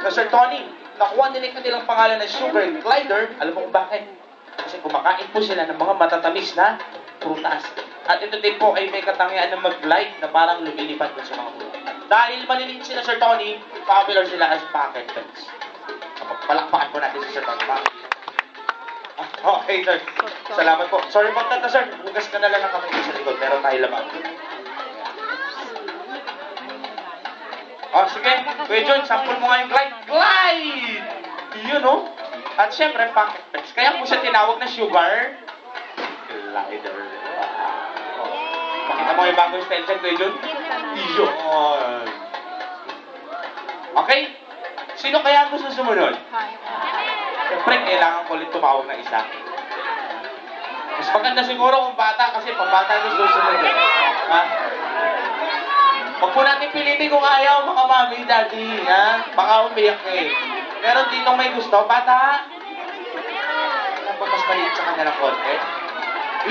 na Sir Tony, nakuha nila yung kanilang pangalan na Sugar Glider. Alam mo kung bakit? Kasi kumakain po sila ng mga matatamis na prutas. At ito din po ay may katangian na mag-glide na parang lumilipad na sa mga ulo. Dahil maliliit sila, Sir Tony, popular sila as pocket pets. Palakpakan po natin si Sir Tony. Okay, sir. Salamat po. Sorry po, tata, sir. Hugas ka na lang ng kamay sa likod. Meron tayo lamang. Oh, sige. Kuya John, sample mo nga yung glide. Glide! Yun, no? At syempre, pocket pets. Kaya po siya tinawag na sugar glider. Oh. Pakita mo yung bagong style dyan, Kuya John? Yun. Okay? Sino kaya ang gusto sumunod? Siyempre, kailangan ko ulit tumawag na isa. Mas maganda siguro kung bata kasi pang bata gusto sumunod. Ha? Huwag po natin pilitin kung ayaw, mga mami, daddy. Ha? Baka umiyak eh. Pero dito may gusto, bata. Ano ba mas maliit sa kanya ng konti?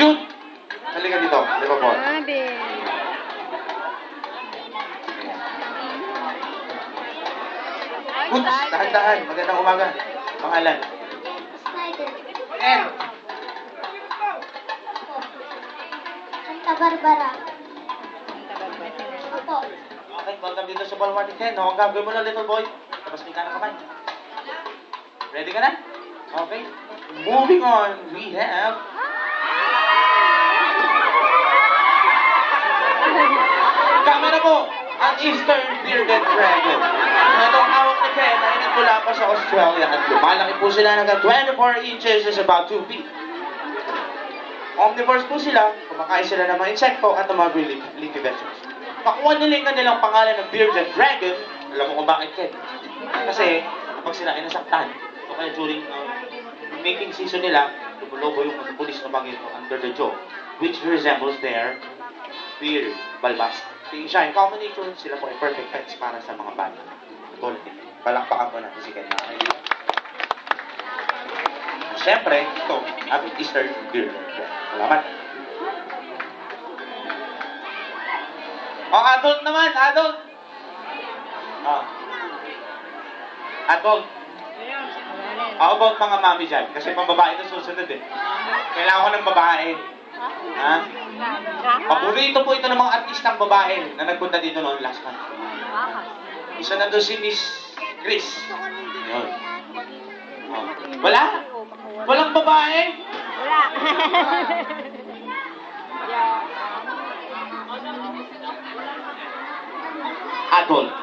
Yun! Halika dito. Di ba po? Good. Dahan-dahan. Magandang umaga. Pangalan? Snyder. And? Santa Barbara. Opo. Okay, welcome dito sa Ball 110. No, ang gagawin mo na, little boy. Tapos may ka na kamay. Ready ka na? Okay. Moving on, we have... Camera po! Ang Eastern Bearded Dragon. Itong hawak ni Ken ay nagmula pa sa Australia at lumalaki po sila hanggang 24 inches is about 2 feet. Omnivores po sila, kumakain sila ng mga insekto at ng mga leafy vegetables. Nakuha nila yung kanilang pangalan ng Bearded Dragon. Alam mo kung bakit, Ken? Kasi kapag sila ay nasaktan, o kaya during mating season nila, lumulobo yung pulis na bagay under the jaw, which resembles their beard, balbas. Tingin siya, in common nature, sila po ay perfect pets para sa mga bata. Tulad nito. Palakpakan po natin si Ken. Siyempre, ito, ang Eastern Beard. Salamat. Oh, adult naman, adult. Oh. Adult. How about mga mami dyan? Kasi pang babae ito susunod eh. Kailangan ko ng babae. Ha? Paborito po ito ng mga artistang babae na nagpunta dito noon last month. Isa na doon si Miss Chris. Yun. Oh. Wala? Walang babae? Wala. Adult.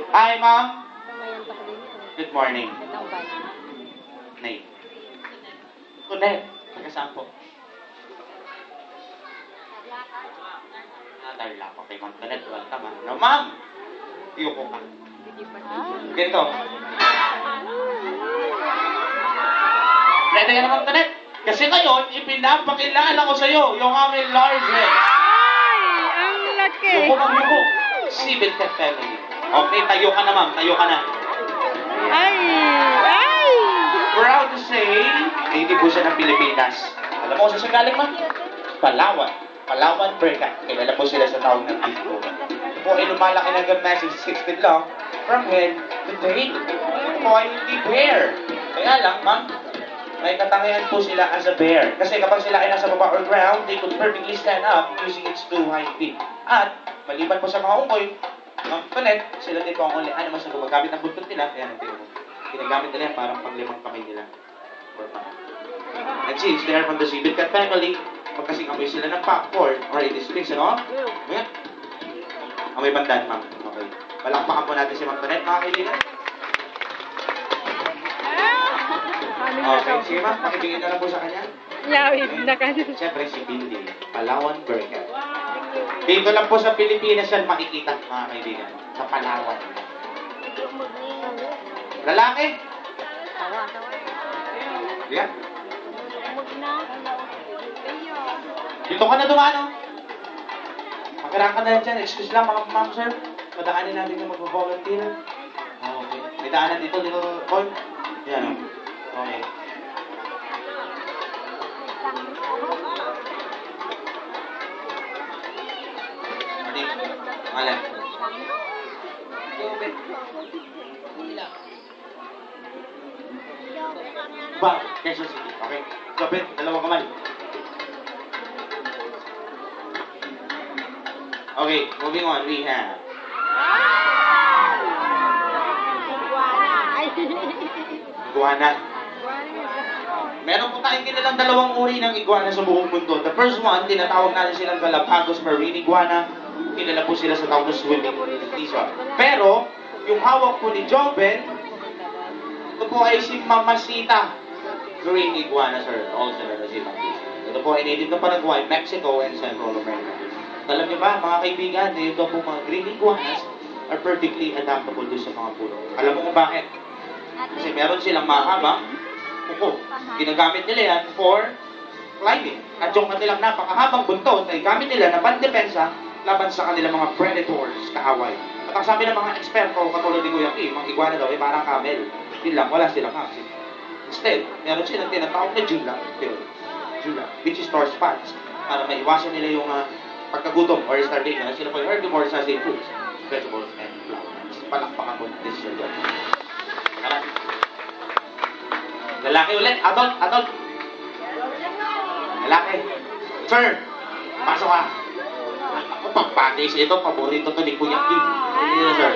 Hi, ma'am. Good morning. Name. Kunet. Taga-saan po? Tarlac. Okay, ma'am. Kunet. Welcome, ha. No, ma'am. Iyoko ka. Ganito. Ready ka naman, Kunet? Kasi ngayon, ipinapakilala ko sa'yo yung aming largest. Ay! Ang laki! Yuko. Civil Cat Family. Okay, tayo ka na, ma'am. Tayo ka na. Ay! Ay! Proud to say, native po siya ng Pilipinas. Alam mo kung saan siya galing, ma'am? Palawan. Palawan Bearcat. Kilala po sila sa tawag ng Big Boy. Ito po ay lumalaki na hanggang massive 6 feet long from head to tail. Ito po ay hindi bear. Kaya lang, ma'am, may katangian po sila as a bear. Kasi kapag sila ay nasa baba or ground, they could perfectly stand up using its 2 hind feet. At, maliban po sa mga unggoy, mga panet, sila din po ang only animals na gumagamit ng buntot nila. Kaya ginagamit nila yan parang panglimang kamay nila. And since they are from the Civil Cat family, pagkasing amoy sila ng popcorn or it is fixed, ano? Ayan. Amoy bandan, ma'am. Okay. Palakpakan po natin si Ma'am Panet, mga kaibigan. Okay, sige ma'am, pakibigyan na lang po sa kanya. Yawid na kasi. Siyempre si Bindi, Palawan Bearcat. Dito lang po sa Pilipinas yan makikita, mga kaibigan. Sa Palawan. Lalaki? Yan. Dito ka na dumano. Magkaraan ka na dyan. Excuse lang mga ma'am sir. Padaanin natin yung mag-volunteer. Okay. May daanan dito, boy. Yan o. Okay. Hindi. Pangalan. Ba, Quezon City. Okay. Jobin, dalawang kamay. Okay, moving on, we have iguana. Meron po tayong kilalang dalawang uri ng iguana sa buong mundo. The first one, tinatawag natin silang Galapagos marine iguana. Kilala po sila sa tawag na swimming lizard. Pero, yung hawak po ni Joben, ito po ay si Mamacita green iguana, sir. Also known as si Mamacita. Ito po ay native ng Paraguay, Mexico, and Central America. Alam niyo ba, mga kaibigan, ito po mga green iguanas are perfectly adaptable doon sa mga puno. Alam mo kung bakit? Kasi meron silang mahabang kuko. Ginagamit nila yan for climbing. At yung kanilang napakahabang buntot ay gamit nila na pandepensa laban sa kanilang mga predators, kaaway. At ang sabi ng mga eksperto, katulad ni Kuya Kim, mga iguana daw ay parang camel. Yun lang, wala silang hapsin. Instead, meron silang tinatawag na jula, which is store spots, para maiwasan nila yung pagkagutom or starvation. Sila po yung herbivores sa same foods, vegetables, and flowers. Palakpakan ko this is your lalaki ulit, adult. Lalaki. Sir, pasok ka. Ako, pagpatis ito, paborito to ni Kuya Kim. Hindi na, sir.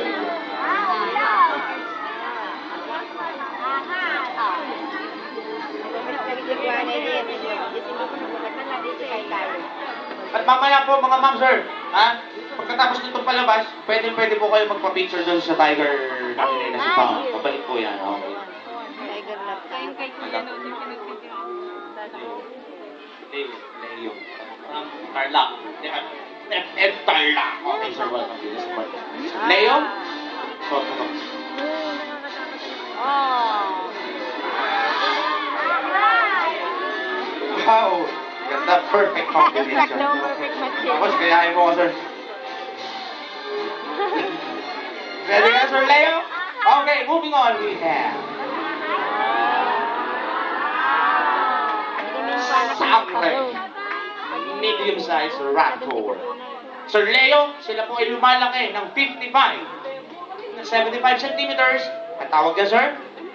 At mamaya po mga ma'am, sir, pagkatapos nitong palabas, pwede po kayo magpa-picture doon sa tiger namin na si Pang. Mabalik po yan, okay. Tiger lap. Kayong kay Kuya noon yung Leo. Tarlac. Tarlac. Okay, sir, welcome to this part. Leo? So, wow! Ganda, perfect combination. Perfect match yan. Tapos, gayahin mo ko, sir. Ready ka, Sir Leo? Okay, moving on, we have Sangre. Medium-sized raptor. Sir Leo, sila po ay lumalaki ng 55 na 75 centimeters. Ang tawag niya, sir?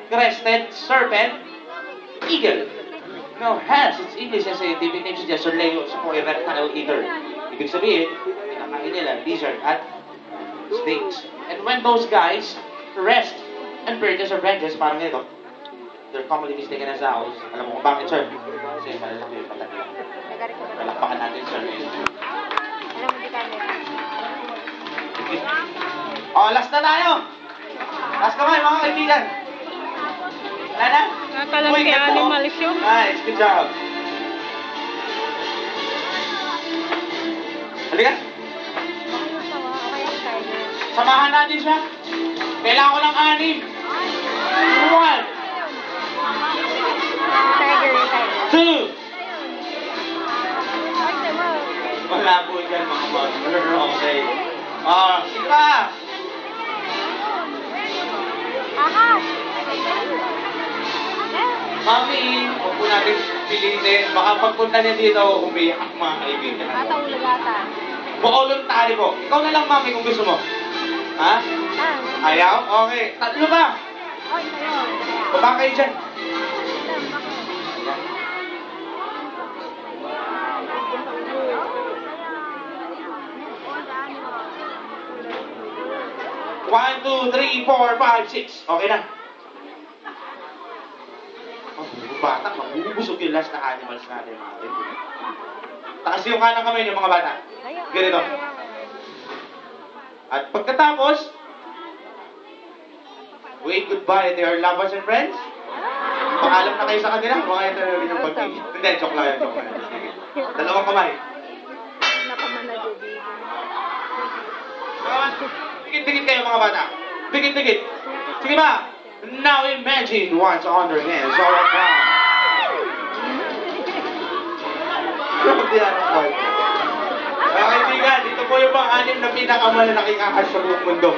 Crested serpent eagle. No, has its English and scientific name suggests Sir Leo sa po ay reptile eater. Ibig sabihin, pinakain nila lizard at snakes. And when those guys rest and purchase or vengeance, parang ito, they're commonly mistaken as owls. Alam mo kung bakit, sir? Kasi malalaki yung patak nila. Palakpakan natin, sir. Alam mo, di ka Oh, last na tayo! Last kamay, mga kaibigan! Wala na? Nakalam Uy, kay ganito. animal show. Nice, good job. Halika. Samahan natin siya. Kailangan ko ng 6. 1, Tiger. 2. Wala po dyan mga monster. Okay. Sige pa. Mami, huwag po natin pilitin. Baka pagpunta niya dito, umiyak mga kaibigan. Voluntary po. Ikaw na lang, mami, kung gusto mo. Ha? Ayaw? Okay. 3 ba? Baba kayo dyan. One, two, three, 4, 5, 6. Okay na. Yung bata, mabubusog yung last na animals natin, mga kaibigan. Taas yung kanang kamay niyo, mga bata. Ganito. At pagkatapos, wave goodbye to your lovers and friends. Paalam na kayo sa kanila. Mga ito rin yung pag-ibig. Hindi, joke lang yan, joke lang. Dalawang kamay. Dikit-dikit kayo, mga bata. Dikit-dikit. Sige ba? Now imagine what's on your hands all around. Mga kaibigan, ito po yung mga 6 na pinakamalaking ahas sa buong mundo.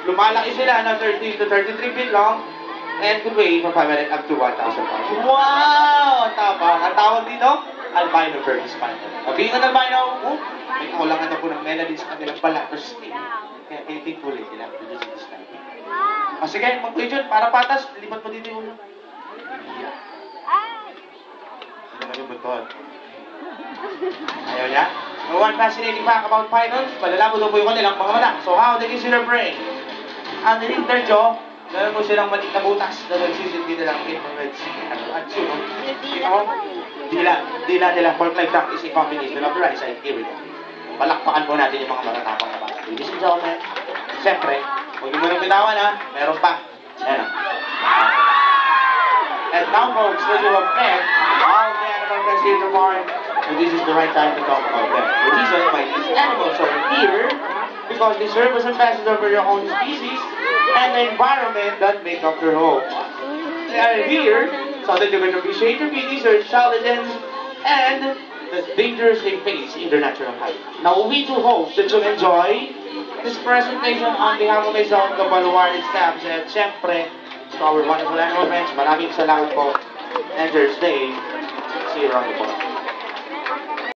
Lumalaki sila na 13 to 33 feet long and could weigh from 500 up to 1,000 pounds. Wow! Ang tapang. Ang tawag dito? albino bird is final. Being an albino, may kulangan na po ng melody sa kanilang balat or skin. Kaya thankfully, sila producing this time. Sige, mag-play dyan, para patas, lipat mo dito yung ulo. Yeah. Ano yung buton? Ayaw niya? No one fascinating fact about pythons, malalaman daw po yung kanilang mga mata. So how they use their brain? Underneath their jaw, meron mo silang maliit na butas na nagsisilbi nilang infrared at sunod. Dila nila, fork-like duck is a combination of the right side. Here we go. Palakpakan po natin yung mga matatapang na bata. Ladies and gentlemen, siyempre, huwag niyo mo nang bitawan ha, meron pa. Ayan. And now folks, that you have met all the animal rescue barn, and this is the right time to talk about them. The reason why these animals are here, because they serve as ambassadors for their own species and the environment that make up their home. They are here so that you can appreciate their beauty, their intelligence, and the dangers they face in their natural habitat. Now, we do hope that you enjoy this presentation on behalf of myself, the Baluarte staff, and syempre, to our wonderful animal friends, maraming salamat po, and stay. See you around the corner.